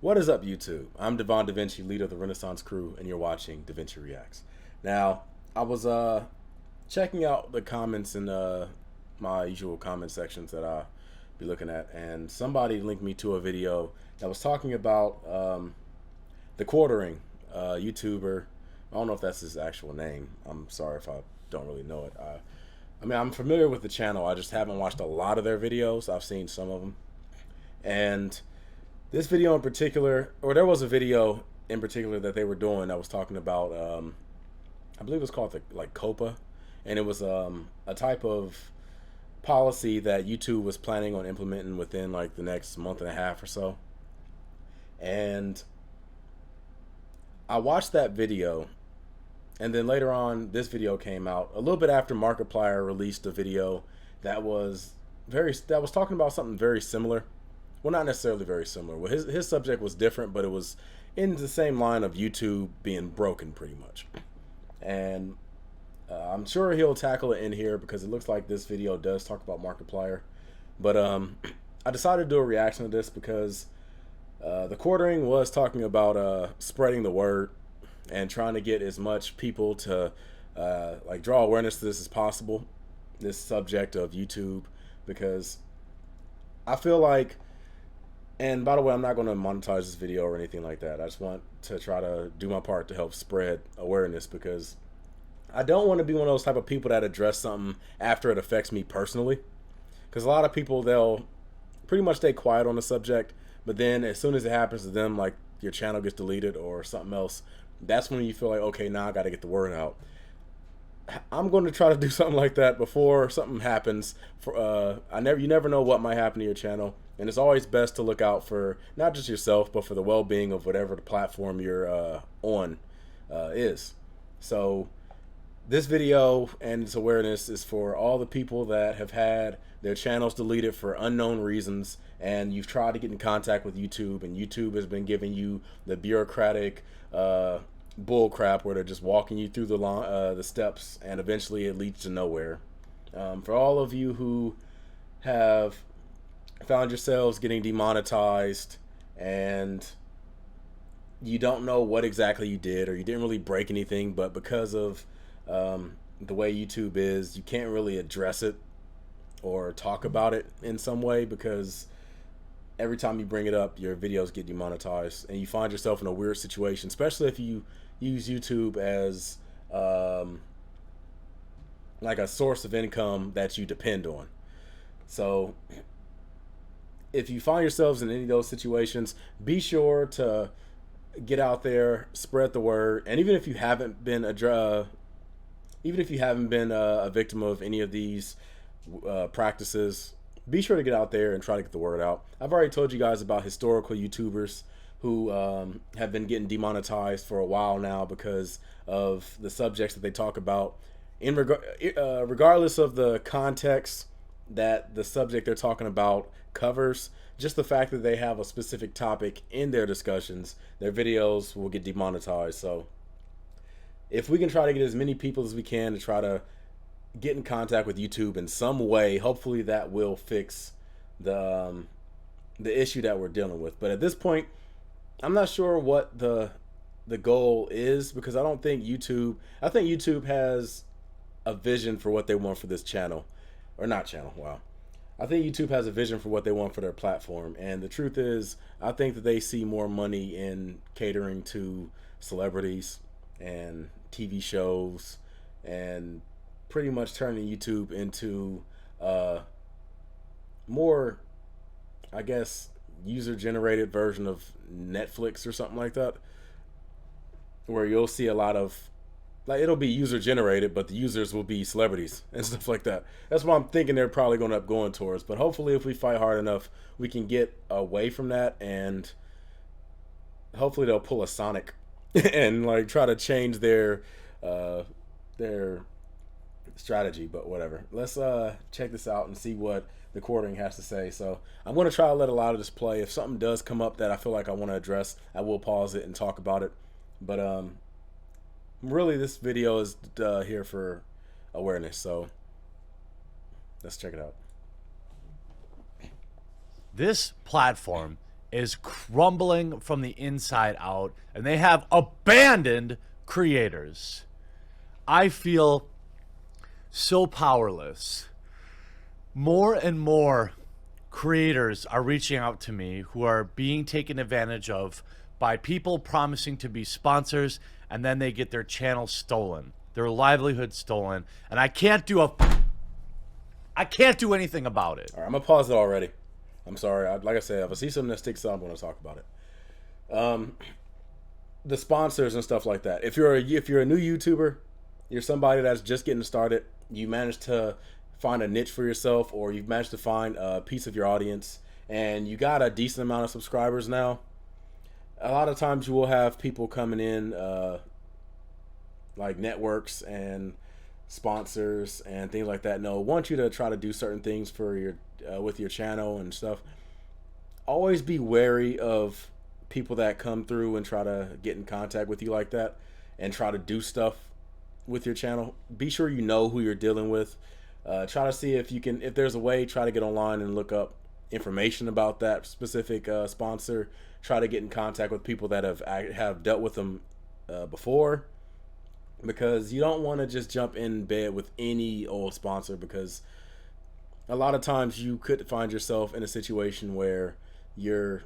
What is up, YouTube? I'm Devon DaVinci, leader of the Renaissance crew, and you're watching DaVinci Reacts. Now, I was checking out the comments in my usual comment sections that I be looking at, and somebody linked me to a video that was talking about the Quartering YouTuber. I don't know if that's his actual name. I'm sorry if I don't really know it. I mean, I'm familiar with the channel. I just haven't watched a lot of their videos. I've seen some of them, and this video in particular, or there was a video in particular that they were doing that was talking about, I believe it was called like COPA, and it was a type of policy that YouTube was planning on implementing within like the next month and a half or so. And I watched that video, and then later on, this video came out a little bit after Markiplier released a video that was talking about something very similar. Well, not necessarily very similar. Well, his subject was different, but it was in the same line of YouTube being broken, pretty much. And I'm sure he'll tackle it in here because it looks like this video does talk about Markiplier. But I decided to do a reaction to this because the Quartering was talking about spreading the word and trying to get as much people to like draw awareness to this as possible, this subject of YouTube, because I feel like, and by the way, I'm not going to monetize this video or anything like that. I just want to try to do my part to help spread awareness, because I don't want to be one of those type of people that address something after it affects me personally. Because a lot of people, they'll pretty much stay quiet on the subject, but then as soon as it happens to them, like your channel gets deleted or something else, that's when you feel like, okay, now I got to get the word out. I'm going to try to do something like that before something happens. You never know what might happen to your channel, and it's always best to look out for not just yourself, but for the well-being of whatever the platform you're on is. So this video and its awareness is for all the people that have had their channels deleted for unknown reasons, and you've tried to get in contact with YouTube, and YouTube has been giving you the bureaucratic bull crap where they're just walking you through the steps, and eventually it leads to nowhere. For all of you who have found yourselves getting demonetized and you don't know what exactly you did, or you didn't really break anything, but because of the way YouTube is, you can't really address it or talk about it in some way, because every time you bring it up, your videos get demonetized, and you find yourself in a weird situation, especially if you use YouTube as like a source of income that you depend on. So if you find yourselves in any of those situations, be sure to get out there, spread the word, and even if you haven't been a victim of any of these practices, be sure to get out there and try to get the word out. I've already told you guys about historical YouTubers who have been getting demonetized for a while now because of the subjects that they talk about. Regardless of the context that the subject they're talking about covers, just the fact that they have a specific topic in their discussions, their videos will get demonetized. So if we can try to get as many people as we can to try to get in contact with YouTube in some way, hopefully that will fix the issue that we're dealing with. But at this point, I'm not sure what the goal is, because I think YouTube has a vision for what they want for this channel, or not channel. Wow. I think YouTube has a vision for what they want for their platform, and the truth is, I think that they see more money in catering to celebrities and TV shows, and pretty much turning YouTube into more, I guess, user-generated version of Netflix or something like that, where you'll see a lot of, like, it'll be user-generated, but the users will be celebrities and stuff like that. That's what I'm thinking they're probably going to end up going towards. But hopefully, if we fight hard enough, we can get away from that, and hopefully they'll pull a Sonic and like try to change their strategy. But whatever, let's check this out and see what the Quartering has to say. So I'm going to try to let a lot of this play. If something does come up that I feel like I want to address, I will pause it and talk about it. But really, this video is here for awareness, so let's check it out. This platform is crumbling from the inside out, and they have abandoned creators. I feel so powerless. More and more creators are reaching out to me who are being taken advantage of by people promising to be sponsors, and then they get their channel stolen, their livelihood stolen, and I can't do anything about it. All right, I'm gonna pause it already. I'm sorry. Like I said, if I see something that sticks out, I'm gonna talk about it. The sponsors and stuff like that. If you're a new YouTuber, you're somebody that's just getting started. You managed to find a niche for yourself, or you've managed to find a piece of your audience, and you got a decent amount of subscribers now. A lot of times you will have people coming in, like networks and sponsors and things like that. No, want you to try to do certain things for your with your channel and stuff. Always be wary of people that come through and try to get in contact with you like that and try to do stuff with your channel. Be sure you know who you're dealing with. Try to see if there's a way, try to get online and look up information about that specific sponsor. Try to get in contact with people that have dealt with them before, because you don't want to just jump in bed with any old sponsor, because a lot of times you could find yourself in a situation where you're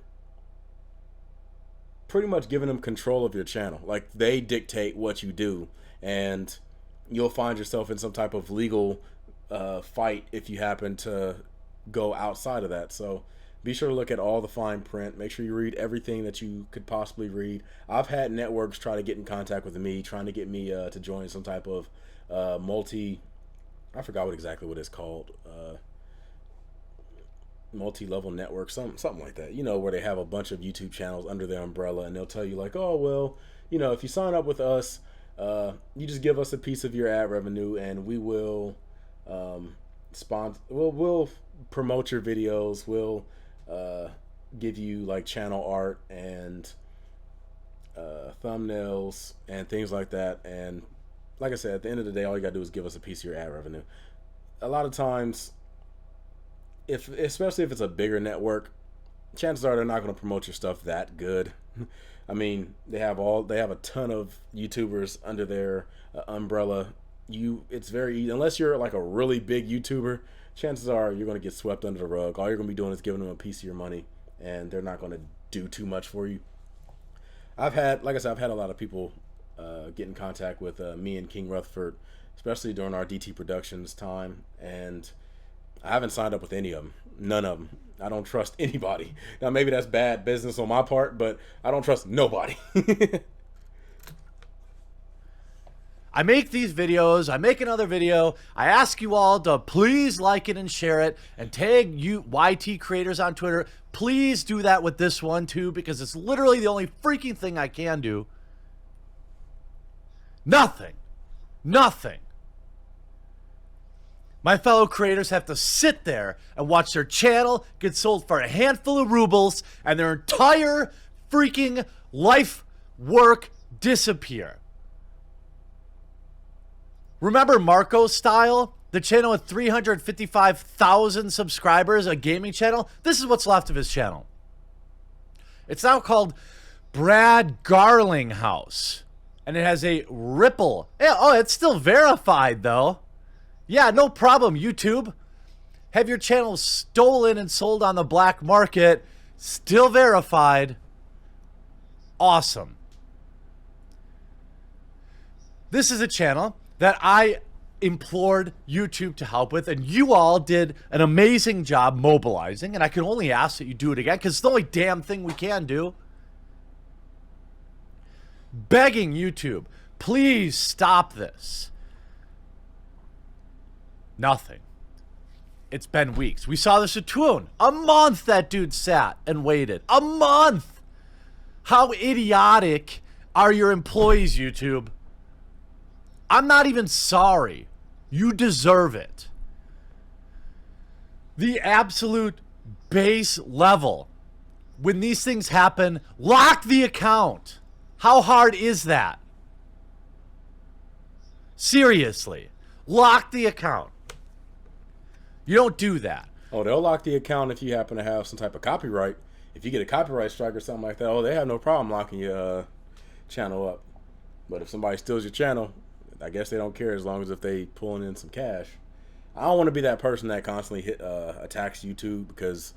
pretty much giving them control of your channel. Like, they dictate what you do, and you'll find yourself in some type of legal fight if you happen to go outside of that. So be sure to look at all the fine print. Make sure you read everything that you could possibly read. I've had networks try to get in contact with me, trying to get me to join some type of I forgot exactly what it's called, multi-level network, something like that, where they have a bunch of YouTube channels under their umbrella, and they'll tell you like, oh, well, if you sign up with us, you just give us a piece of your ad revenue, and we will we'll promote your videos, we'll give you like channel art and thumbnails and things like that. And like I said, at the end of the day, all you gotta do is give us a piece of your ad revenue. A lot of times, especially if it's a bigger network, chances are they're not going to promote your stuff that good. I mean, they have a ton of YouTubers under their umbrella. It's very easy, unless you're like a really big YouTuber, chances are you're going to get swept under the rug. All you're going to be doing is giving them a piece of your money, and they're not going to do too much for you. I've had a lot of people get in contact with me and King Rutherford, especially during our DT Productions time, and I haven't signed up with any of them. None of them. I don't trust anybody. Now, maybe that's bad business on my part, but I don't trust nobody. I make these videos. I make another video. I ask you all to please like it and share it, and tag you YT creators on Twitter. Please do that with this one too, because it's literally the only freaking thing I can do. Nothing. My fellow creators have to sit there and watch their channel get sold for a handful of rubles and their entire freaking life work disappear. Remember Marco Style? The channel with 355,000 subscribers, a gaming channel? This is what's left of his channel. It's now called Brad Garling House. And it has a Ripple. Oh, it's still verified though. Yeah, no problem, YouTube. Have your channel stolen and sold on the black market. Still verified. Awesome. This is a channel that I implored YouTube to help with, and you all did an amazing job mobilizing, and I can only ask that you do it again, because it's the only damn thing we can do. Begging YouTube, please stop this. Nothing. It's been weeks. We saw this at Toon. A month that dude sat and waited. A month! How idiotic are your employees, YouTube? I'm not even sorry. You deserve it. The absolute base level. When these things happen, lock the account. How hard is that? Seriously. Lock the account. You don't do that. Oh, they'll lock the account if you happen to have some type of copyright. if you get a copyright strike or something like that, oh, they have no problem locking your channel up. But if somebody steals your channel, I guess they don't care as long as if they pulling in some cash. I don't want to be that person that constantly attacks YouTube because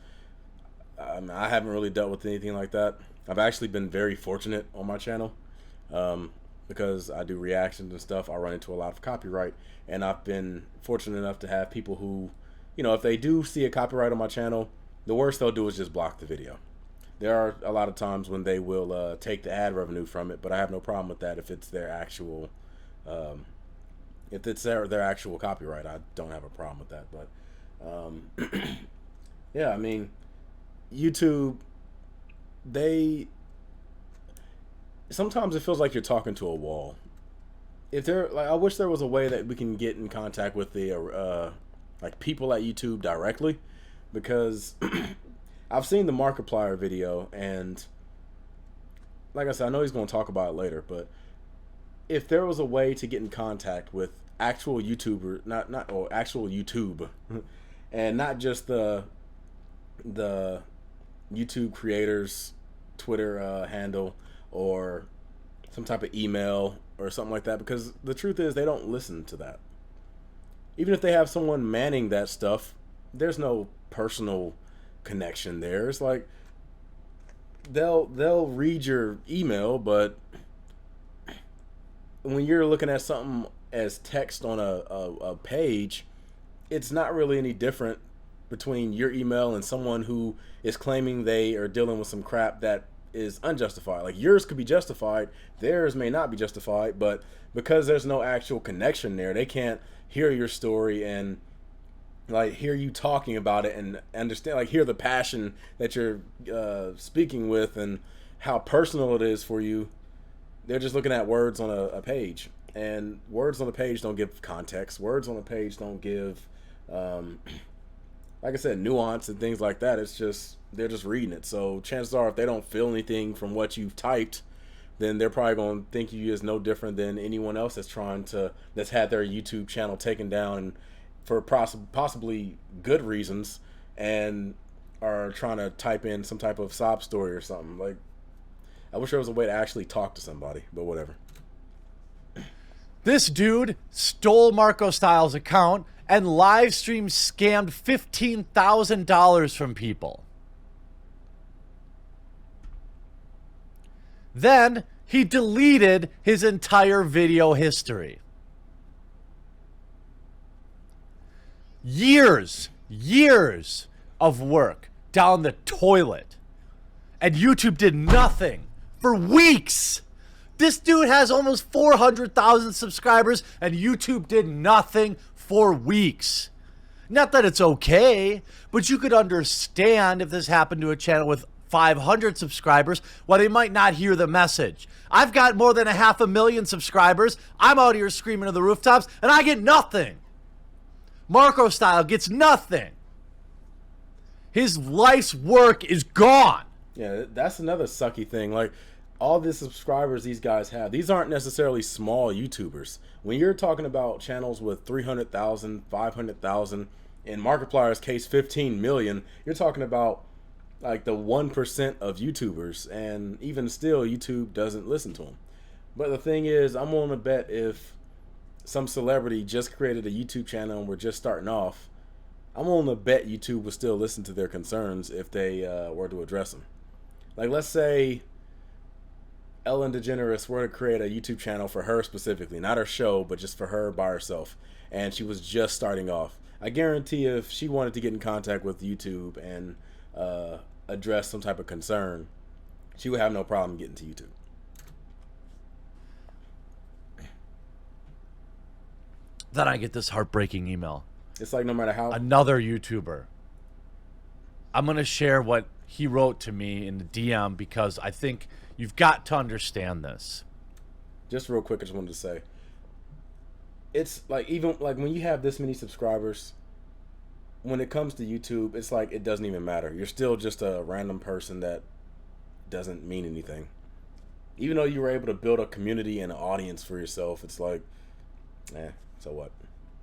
I haven't really dealt with anything like that. I've actually been very fortunate on my channel because I do reactions and stuff. I run into a lot of copyright, and I've been fortunate enough to have people who, you know, if they do see a copyright on my channel, the worst they'll do is just block the video. There are a lot of times when they will take the ad revenue from it, but I have no problem with that if it's their actual their actual copyright. I don't have a problem with that. But yeah, I mean, YouTube, sometimes it feels like you're talking to a wall. I wish there was a way that we can get in contact with the like people at YouTube directly, because I've seen the Markiplier video, and like I said, I know he's going to talk about it later, but if there was a way to get in contact with actual YouTuber, actual YouTube, and not just the YouTube creators Twitter handle or some type of email or something like that, because the truth is they don't listen to that. Even if they have someone manning that stuff, there's no personal connection there. It's like they'll read your email, but when you're looking at something as text on a page, it's not really any different between your email and someone who is claiming they are dealing with some crap that is unjustified. Like, yours could be justified, theirs may not be justified, but because there's no actual connection there, they can't hear your story and like hear you talking about it and understand, like, hear the passion that you're speaking with and how personal it is for you. They're just looking at words on a page, and words on a page don't give context. Words on a page don't give, like I said, nuance and things like that. It's just, they're just reading it. So chances are, if they don't feel anything from what you've typed, then they're probably going to think you is no different than anyone else that's that's had their YouTube channel taken down for possibly good reasons, and are trying to type in some type of sob story or something. Like, I wish there was a way to actually talk to somebody, but whatever. This dude stole Marco Styles' account and live stream scammed $15,000 from people. Then he deleted his entire video history. Years of work down the toilet. And YouTube did nothing for weeks. This dude has almost 400,000 subscribers, and YouTube did nothing for weeks. Not that it's okay, but you could understand if this happened to a channel with 500 subscribers, why they might not hear the message. I've got more than 500,000 subscribers. I'm out here screaming to the rooftops, and I get nothing. Marco Style gets nothing. His life's work is gone. Yeah, that's another sucky thing. Like, all the subscribers these guys have, these aren't necessarily small YouTubers. When you're talking about channels with 300,000, 500,000, in Markiplier's case 15 million, you're talking about like the 1% of YouTubers, and even still YouTube doesn't listen to them. But the thing is, I'm willing to bet if some celebrity just created a YouTube channel and we're just starting off, I'm willing to bet YouTube would still listen to their concerns if they were to address them. Like, let's say Ellen DeGeneres were to create a YouTube channel for her specifically, not her show, but just for her by herself, and she was just starting off. I guarantee if she wanted to get in contact with YouTube and address some type of concern, she would have no problem getting to YouTube. Then I get this heartbreaking email. It's like, no matter how... Another YouTuber. I'm going to share what he wrote to me in the DM because I think you've got to understand this. Just real quick, I just wanted to say, it's like, even like when you have this many subscribers, when it comes to YouTube, it's like it doesn't even matter. You're still just a random person that doesn't mean anything. Even though you were able to build a community and an audience for yourself, it's like, so what?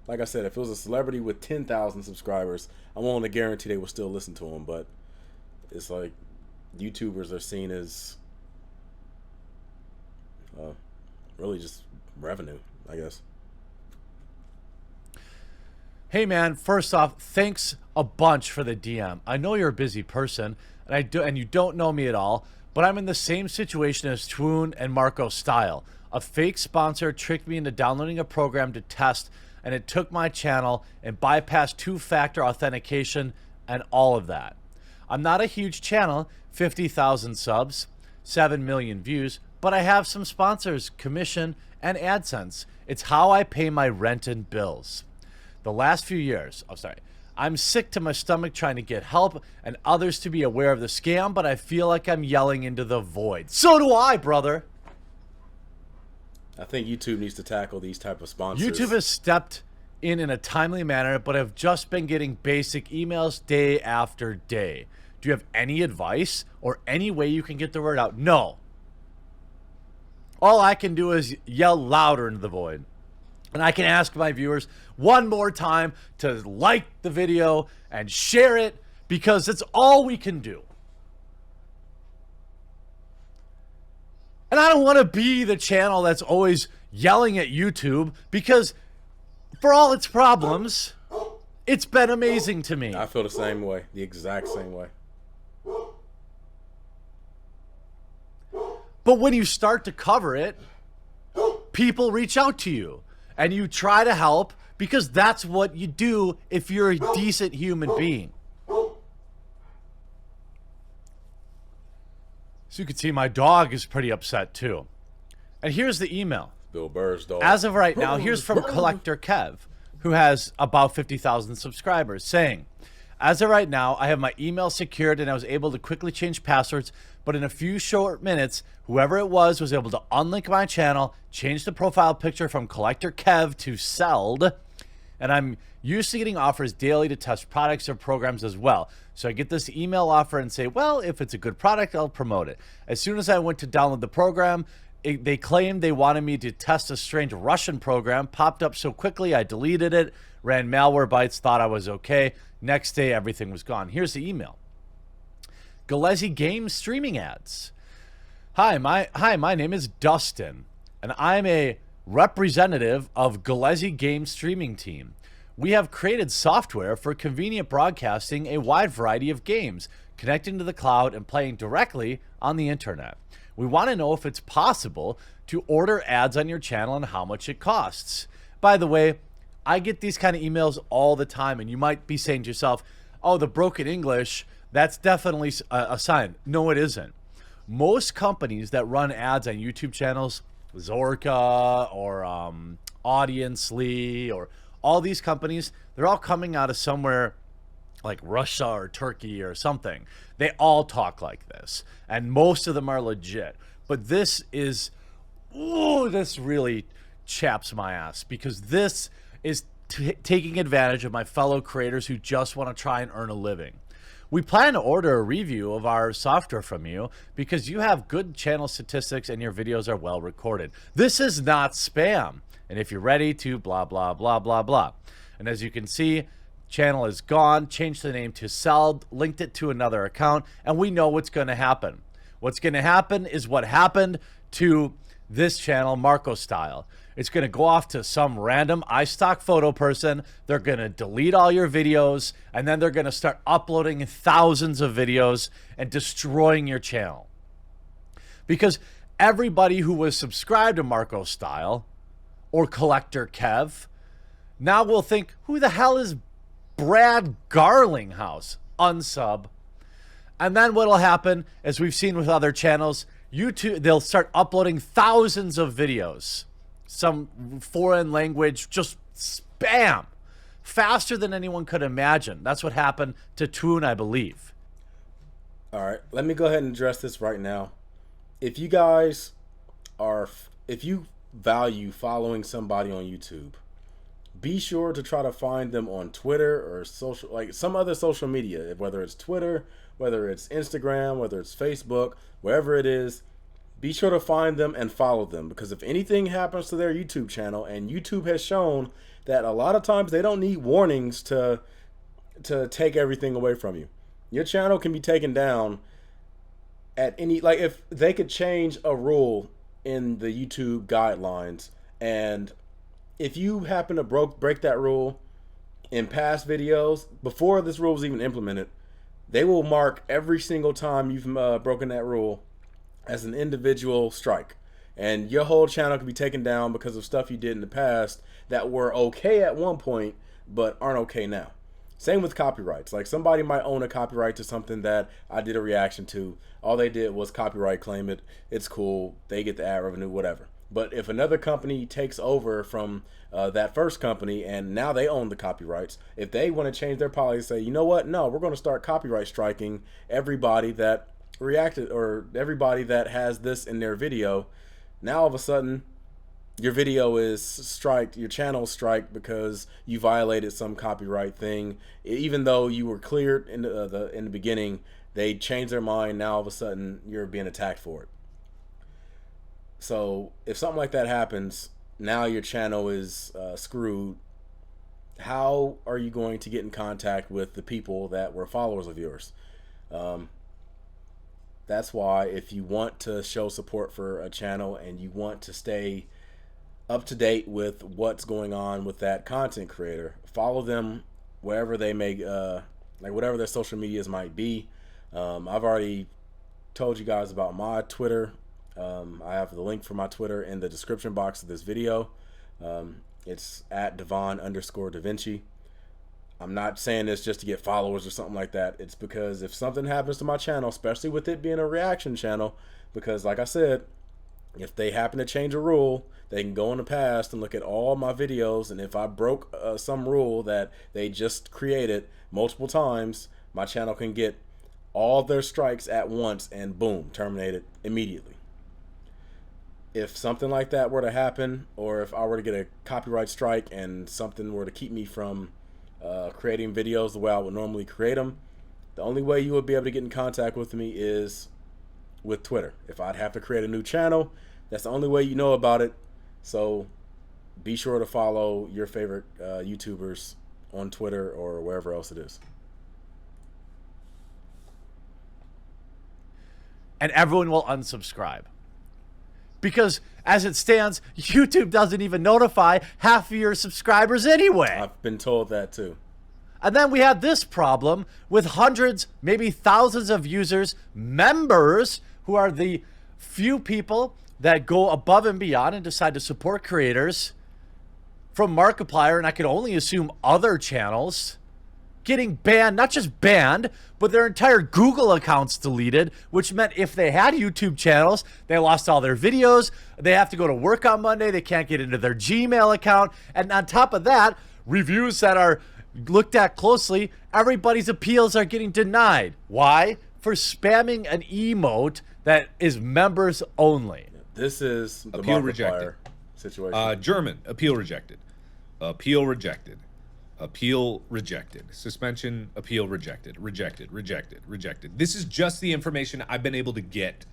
Like I said, if it was a celebrity with 10,000 subscribers, I'm willing to guarantee they will still listen to him. But it's like, YouTubers are seen as really just revenue, I guess. Hey man, first off, thanks a bunch for the DM. I know you're a busy person, and you don't know me at all, but I'm in the same situation as Twoon and Marco Style. A fake sponsor tricked me into downloading a program to test, and it took my channel and bypassed two-factor authentication and all of that. I'm not a huge channel, 50,000 subs, 7 million views, but I have some sponsors, commission, and AdSense. It's how I pay my rent and bills. The last few years, I'm sick to my stomach trying to get help and others to be aware of the scam, but I feel like I'm yelling into the void. So do I, brother. I think YouTube needs to tackle these type of sponsors. YouTube has stepped in a timely manner, but have just been getting basic emails day after day. Do you have any advice or any way you can get the word out? No. All I can do is yell louder into the void. And I can ask my viewers one more time to like the video and share it, because it's all we can do. And I don't want to be the channel that's always yelling at YouTube, because for all its problems, it's been amazing to me. I feel the same way, the exact same way. But when you start to cover it, people reach out to you. And you try to help, because that's what you do if you're a decent human being. So you can see my dog is pretty upset too. And here's the email. Bill Burr's dog. As of right now, here's from Collector Kev, who has about 50,000 subscribers, saying, as of right now, I have my email secured and I was able to quickly change passwords, but in a few short minutes, whoever it was able to unlink my channel, change the profile picture from Collector Kev to Seld, and I'm used to getting offers daily to test products or programs as well. So I get this email offer and say, well, if it's a good product, I'll promote it. As soon as I went to download the program, they claimed they wanted me to test a strange Russian program, popped up so quickly I deleted it, ran malware bites, thought I was okay. Next day, everything was gone. Here's the email. Gillespie Games streaming ads. Hi, my name is Dustin, and I'm a representative of Gillespie Games streaming team. We have created software for convenient broadcasting a wide variety of games, connecting to the cloud and playing directly on the internet. We want to know if it's possible to order ads on your channel and how much it costs. By the way, I get these kind of emails all the time, and you might be saying to yourself, oh, the broken English, that's definitely a sign. No, it isn't. Most companies that run ads on YouTube channels, Zorka or Audience.ly or all these companies, they're all coming out of somewhere like Russia or Turkey or something. They all talk like this, and most of them are legit. But this is, this really chaps my ass, because this is taking advantage of my fellow creators who just want to try and earn a living. We plan to order a review of our software from you because you have good channel statistics and your videos are well recorded. This is not spam. And if you're ready to blah, blah, blah, blah, blah. And as you can see, channel is gone, changed the name to Seld, linked it to another account, and we know what's going to happen. What's going to happen is what happened to this channel, Marco Style. It's going to go off to some random iStock photo person. They're going to delete all your videos, and then they're going to start uploading thousands of videos and destroying your channel. Because everybody who was subscribed to Marco Style or Collector Kev now will think, who the hell is Brad Garlinghouse? Unsub. And then what'll happen, as we've seen with other channels, YouTube, they'll start uploading thousands of videos. Some foreign language, just spam. Faster than anyone could imagine. That's what happened to Twoon, I believe. All right, let me go ahead and address this right now. If you guys are, if you value following somebody on YouTube, be sure to try to find them on Twitter or social, like some other social media, whether it's Twitter, whether it's Instagram, whether it's Facebook, wherever it is. Be sure to find them and follow them, because if anything happens to their YouTube channel, and YouTube has shown that a lot of times they don't need warnings to take everything away from you. Your channel can be taken down at any, like, if they could change a rule in the YouTube guidelines, and if you happen to break that rule in past videos before this rule was even implemented, they will mark every single time you've broken that rule as an individual strike, and your whole channel can be taken down because of stuff you did in the past that were okay at one point but aren't okay now. Same with copyrights. Like, somebody might own a copyright to something that I did a reaction to. All they did was copyright claim it. It's cool. They get the ad revenue, whatever. But if another company takes over from that first company and now they own the copyrights, if they want to change their policy and say, you know what, no, we're going to start copyright striking everybody that reacted or everybody that has this in their video, now all of a sudden your video is striked, your channel's striked because you violated some copyright thing. Even though you were cleared in the beginning, they changed their mind. Now all of a sudden you're being attacked for it. So if something like that happens, now your channel is screwed. How are you going to get in contact with the people that were followers of yours? That's why, if you want to show support for a channel and you want to stay up to date with what's going on with that content creator, follow them wherever they may, like whatever their social medias might be. I've already told you guys about my Twitter. I have the link for my Twitter in the description box of this video. It's at Devon_DaVinci. I'm not saying this just to get followers or something like that. It's because if something happens to my channel, especially with it being a reaction channel, because like I said, if they happen to change a rule, they can go in the past and look at all my videos, and if I broke some rule that they just created multiple times, my channel can get all their strikes at once and boom, terminated immediately. If something like that were to happen, or if I were to get a copyright strike and something were to keep me from creating videos the way I would normally create them, the only way you would be able to get in contact with me is with Twitter. If I'd have to create a new channel, that's the only way you know about it. So be sure to follow your favorite YouTubers on Twitter or wherever else it is. And everyone will unsubscribe. Because as it stands, YouTube doesn't even notify half of your subscribers anyway. I've been told that too. And then we have this problem with hundreds, maybe thousands of users, members, who are the few people that go above and beyond and decide to support creators, from Markiplier, and I could only assume other channels, getting banned, not just banned, but their entire Google accounts deleted, which meant if they had YouTube channels, they lost all their videos, they have to go to work on Monday, they can't get into their Gmail account, and on top of that, reviews that are looked at closely, everybody's appeals are getting denied. Why? For spamming an emote that is members only. This is the appeal Markiplier rejected situation. German, appeal rejected. Appeal rejected. Appeal rejected. Suspension, appeal rejected. Rejected, rejected, rejected. This is just the information I've been able to get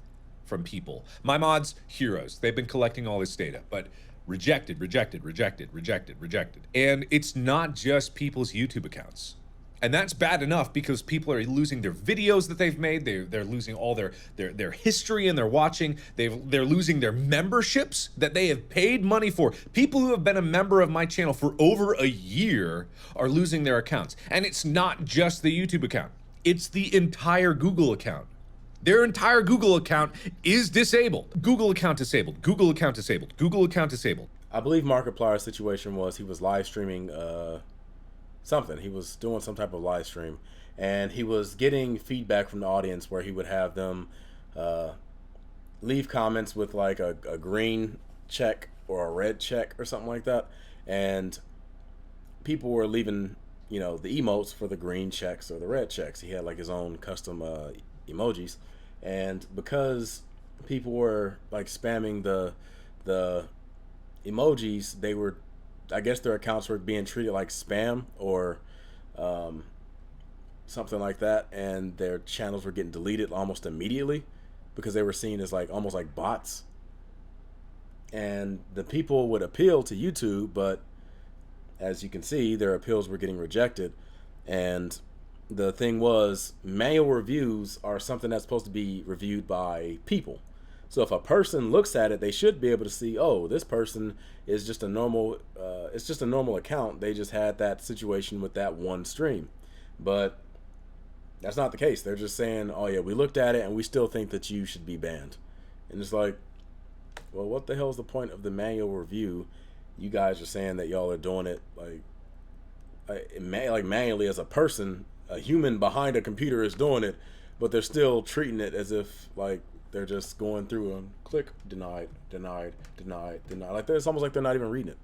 from people. My mods, heroes. They've been collecting all this data, but rejected, rejected, rejected, rejected, rejected. And it's not just people's YouTube accounts. And that's bad enough because people are losing their videos that they've made. They're losing all their history and their watching. They're losing their memberships that they have paid money for. People who have been a member of my channel for over a year are losing their accounts. And it's not just the YouTube account. It's the entire Google account. Their entire Google account is disabled. Google account disabled. Google account disabled. Google account disabled. I believe Markiplier's situation was he was live streaming something. He was doing some type of live stream, and he was getting feedback from the audience where he would have them leave comments with like a green check or a red check or something like that, and people were leaving, you know, the emotes for the green checks or the red checks. He had like his own custom emojis, and because people were like spamming the emojis, they were, I guess their accounts were being treated like spam or something like that, and their channels were getting deleted almost immediately because they were seen as like almost like bots. And the people would appeal to YouTube, but as you can see, their appeals were getting rejected. And the thing was, manual reviews are something that's supposed to be reviewed by people. So if a person looks at it, they should be able to see, oh, this person is just a normal, it's just a normal account. They just had that situation with that one stream. But that's not the case. They're just saying, oh yeah, we looked at it and we still think that you should be banned. And it's like, well, what the hell is the point of the manual review? You guys are saying that y'all are doing it like manually as a person, a human behind a computer is doing it, but they're still treating it as if like they're just going through and click, denied, denied, denied, denied. Like it's almost like they're not even reading it.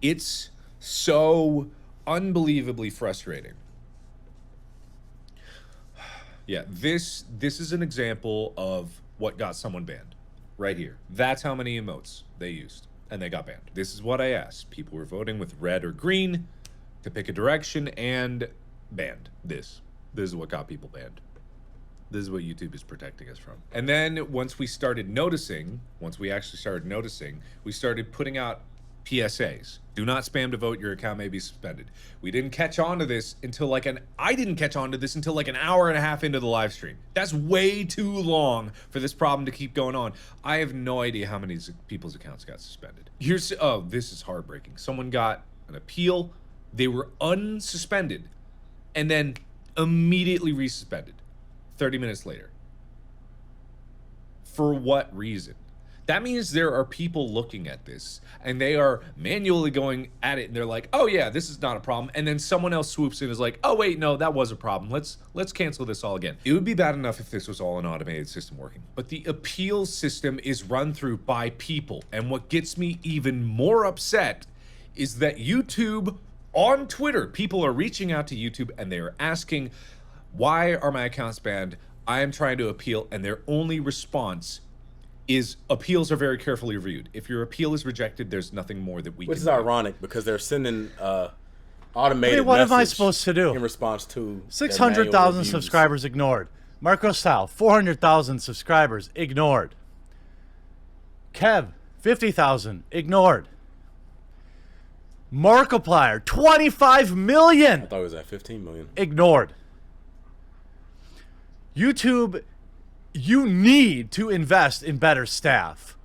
It's so unbelievably frustrating. Yeah, this is an example of what got someone banned. Right here. That's how many emotes they used, and they got banned. This is what I asked. People were voting with red or green to pick a direction and banned this. This is what got people banned. This is what YouTube is protecting us from. And then once we started noticing, once we actually started noticing, we started putting out PSAs. Do not spam to vote, your account may be suspended. We didn't catch on to this until I didn't catch on to this until like an hour and a half into the live stream. That's way too long for this problem to keep going on. I have no idea how many people's accounts got suspended. Oh, this is heartbreaking. Someone got an appeal, they were unsuspended, and then immediately resuspended 30 minutes later. For what reason? That means there are people looking at this and they are manually going at it and they're like, oh yeah, this is not a problem. And then someone else swoops in and is like, oh wait, no, that was a problem. Let's cancel this all again. It would be bad enough if this was all an automated system working, but the appeals system is run through by people. And what gets me even more upset is that YouTube on Twitter, people are reaching out to YouTube and they are asking, why are my accounts banned? I am trying to appeal, and their only response is appeals are very carefully reviewed. If your appeal is rejected, there's nothing more that we can do. Which is ironic because they're sending automated what am I message supposed to do? in response to 600,000 subscribers ignored. Marco Style, 400,000 subscribers ignored. Kev, 50,000 ignored. Markiplier, 25 million I thought it was at 15 million. ignored. YouTube, you need to invest in better staff.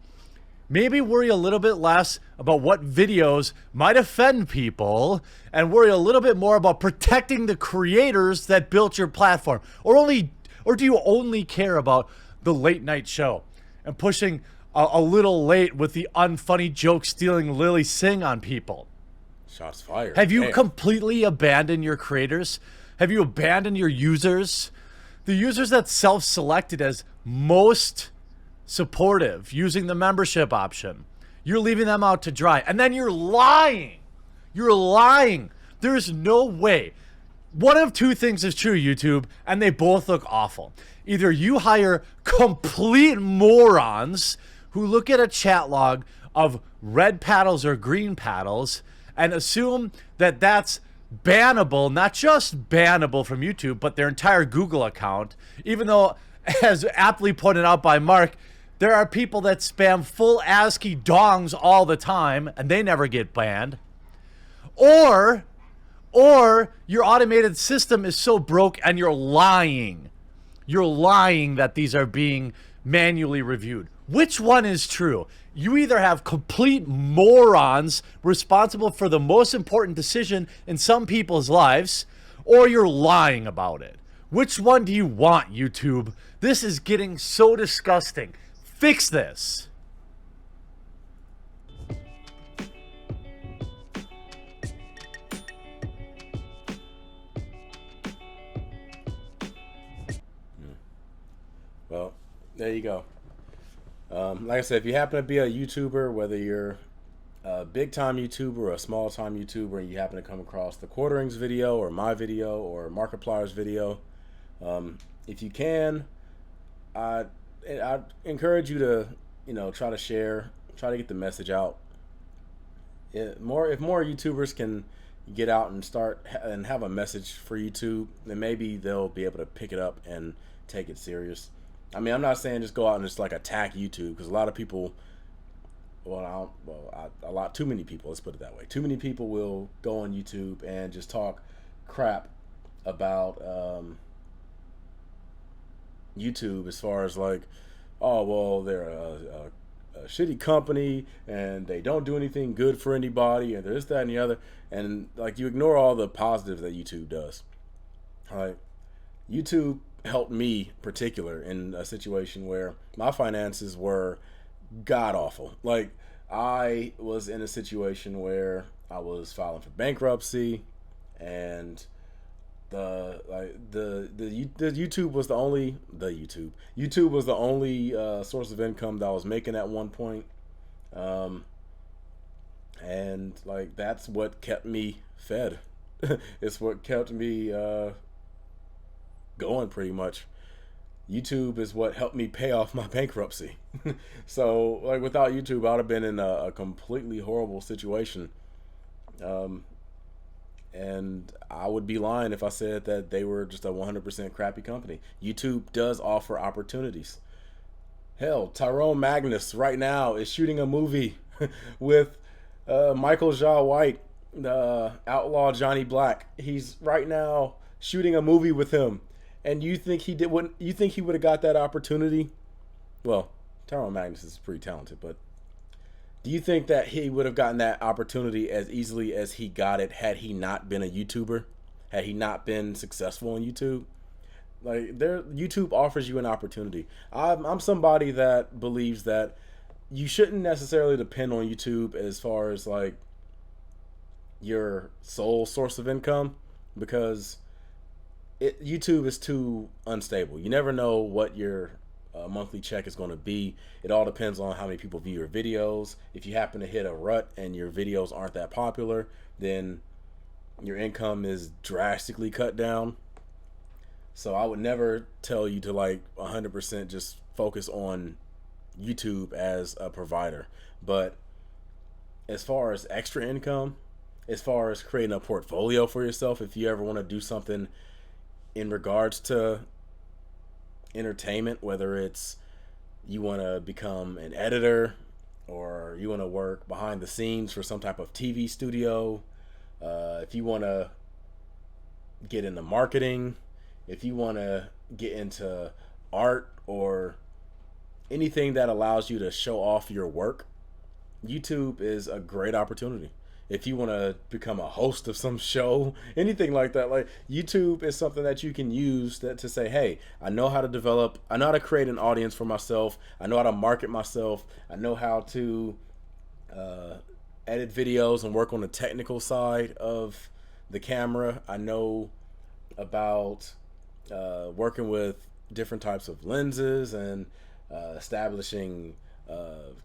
Maybe worry a little bit less about what videos might offend people and worry a little bit more about protecting the creators that built your platform. Or do you only care about the late night show and pushing a little late with the unfunny joke stealing Lily Singh on people? Shots fired. Have you Damn. completely abandoned your creators? Have you abandoned your users? The users that self-selected as most supportive using the membership option, you're leaving them out to dry. And then you're lying. You're lying. There's no way. One of two things is true, YouTube, and they both look awful. Either you hire complete morons who look at a chat log of red paddles or green paddles and assume that that's bannable, not just bannable from YouTube, but their entire Google account, even though, as aptly pointed out by Mark, there are people that spam full ASCII dongs all the time and they never get banned. Or your automated system is so broke and you're lying. You're lying that these are being manually reviewed. Which one is true? You either have complete morons responsible for the most important decision in some people's lives, or you're lying about it. Which one do you want, YouTube? This is getting so disgusting. Fix this. Well, there you go. Like I said, if you happen to be a YouTuber, whether you're a big-time YouTuber or a small-time YouTuber, and you happen to come across the Quarterings video or my video or Markiplier's video, if you can, I encourage you to, try to share, try to get the message out. If more YouTubers can get out and start and have a message for YouTube, then maybe they'll be able to pick it up and take it serious. I mean, I'm not saying just go out and just like attack YouTube, because a lot of people, a lot too many people, let's put it that way. Too many people will go on YouTube and just talk crap about YouTube as far as like, oh well, they're a shitty company and they don't do anything good for anybody and this, that, and the other, and like you ignore all the positives that YouTube does. Like YouTube helped me particular in a situation where my finances were god awful. Like I was in a situation where I was filing for bankruptcy, and the YouTube was the only YouTube was the only source of income that I was making at one point, and like that's what kept me fed. It's what kept me going pretty much. YouTube is what helped me pay off my bankruptcy. So like without YouTube, I'd have been in a completely horrible situation. And I would be lying if I said that they were just a 100% crappy company. YouTube does offer opportunities. Hell, Tyrone Magnus right now is shooting a movie with Michael Jai White, the outlaw Johnny Black. He's right now shooting a movie with him. And you think he did? What you think he would have got that opportunity? Well, Tyrone Magnus is pretty talented, but do you think that he would have gotten that opportunity as easily as he got it had he not been a YouTuber? Had he not been successful on YouTube? Like YouTube offers you an opportunity. I'm somebody that believes that you shouldn't necessarily depend on YouTube as far as like your sole source of income, because YouTube is too unstable. You never know what your monthly check is going to be. It all depends on how many people view your videos. If you happen to hit a rut and your videos aren't that popular, then your income is drastically cut down. So I would never tell you to like 100% just focus on YouTube as a provider. But as far as extra income, as far as creating a portfolio for yourself, if you ever want to do something in regards to entertainment, whether it's you want to become an editor or you want to work behind the scenes for some type of TV studio, if you want to get into marketing, if you want to get into art or anything that allows you to show off your work, YouTube is a great opportunity. If you want to become a host of some show, anything like that, like YouTube is something that you can use to say, hey, I know how to create an audience for myself. I know how to market myself. I know how to edit videos and work on the technical side of the camera. I know about working with different types of lenses and establishing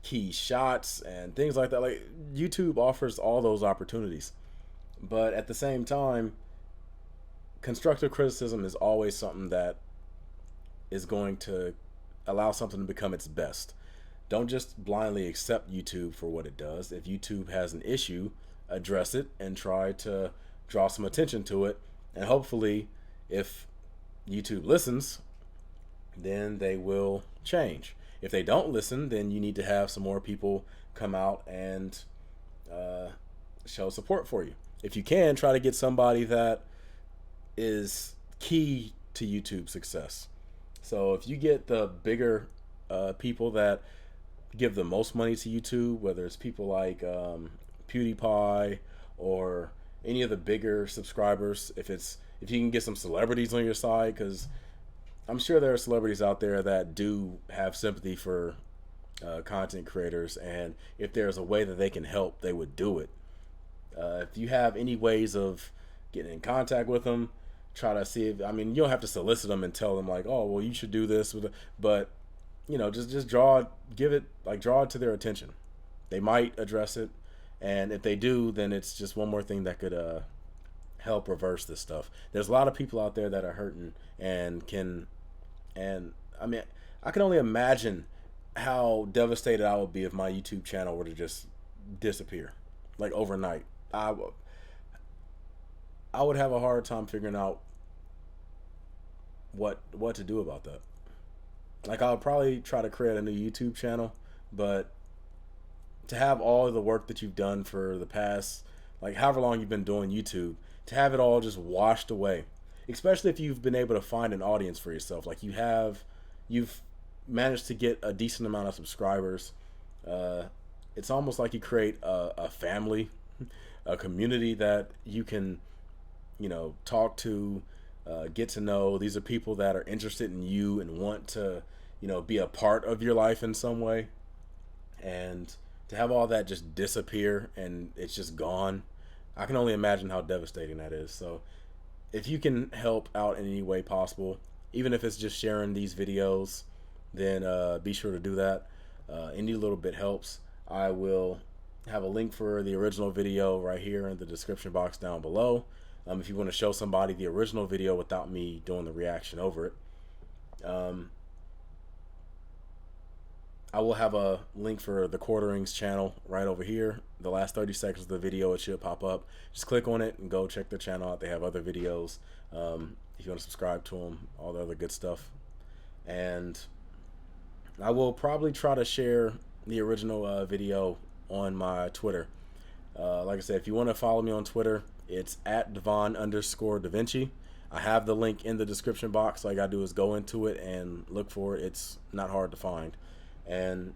key shots and things like that. Like YouTube offers all those opportunities, but at the same time, constructive criticism is always something that is going to allow something to become its best. Don't just blindly accept YouTube for what it does. If YouTube has an issue, address it and try to draw some attention to it, and hopefully if YouTube listens, then they will change. If they don't listen, then you need to have some more people come out and show support for you. If you can, try to get somebody that is key to YouTube success. So if you get the bigger people that give the most money to YouTube, whether it's people like PewDiePie or any of the bigger subscribers, if you can get some celebrities on your side, because I'm sure there are celebrities out there that do have sympathy for content creators, and if there's a way that they can help, they would do it. If you have any ways of getting in contact with them, try to see if, I mean, you don't have to solicit them and tell them like, oh, well, you should do this, but you know, just draw it to their attention. They might address it, and if they do, then it's just one more thing that could help reverse this stuff. There's a lot of people out there that are hurting and I mean, I can only imagine how devastated I would be if my YouTube channel were to just disappear, like overnight. I would have a hard time figuring out what to do about that. Like, I'll probably try to create a new YouTube channel, but to have all of the work that you've done for the past, like, however long you've been doing YouTube, to have it all just washed away, especially if you've been able to find an audience for yourself. Like you've managed to get a decent amount of subscribers. It's almost like you create a family, a community that you can, talk to, get to know. These are people that are interested in you and want to, be a part of your life in some way. And to have all that just disappear and it's just gone, I can only imagine how devastating that is. So if you can help out in any way possible, even if it's just sharing these videos, then be sure to do that. Any little bit helps. I will have a link for the original video right here in the description box down below. If you want to show somebody the original video without me doing the reaction over it. I will have a link for the Quarterings channel right over here. The last 30 seconds of the video, it should pop up. Just click on it and go check their channel out. They have other videos. If you want to subscribe to them, all the other good stuff. And I will probably try to share the original video on my Twitter. Like I said, if you want to follow me on Twitter, it's at Devon_DaVinci. I have the link in the description box. All you gotta do is go into it and look for it. It's not hard to find. And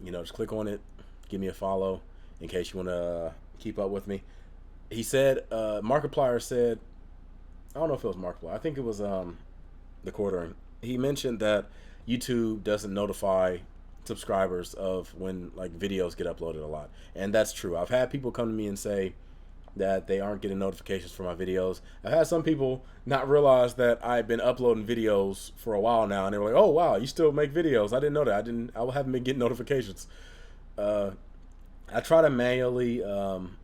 just click on it, give me a follow in case you want to keep up with me. He said, Markiplier said, I don't know if it was Markiplier, I think it was the Quartering. He mentioned that YouTube doesn't notify subscribers of when like videos get uploaded a lot, and that's true. I've had people come to me and say that they aren't getting notifications for my videos. I've had some people not realize that I've been uploading videos for a while now, and they were like, "Oh wow, you still make videos? I didn't know that. I haven't been getting notifications." I try to manually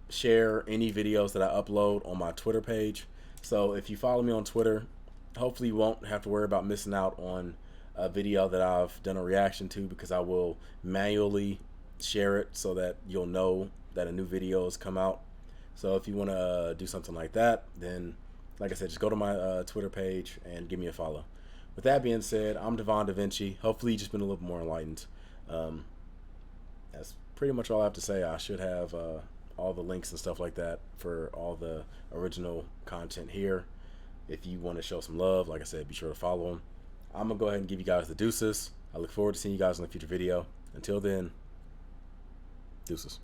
share any videos that I upload on my Twitter page. So if you follow me on Twitter, hopefully you won't have to worry about missing out on a video that I've done a reaction to, because I will manually share it so that you'll know that a new video has come out. So if you want to do something like that, then like I said, just go to my Twitter page and give me a follow. With that being said, I'm Devon DaVinci. Hopefully you've just been a little more enlightened. That's pretty much all I have to say. I should have all the links and stuff like that for all the original content here. If you want to show some love, like I said, be sure to follow them. I'm going to go ahead and give you guys the deuces. I look forward to seeing you guys in a future video. Until then, deuces.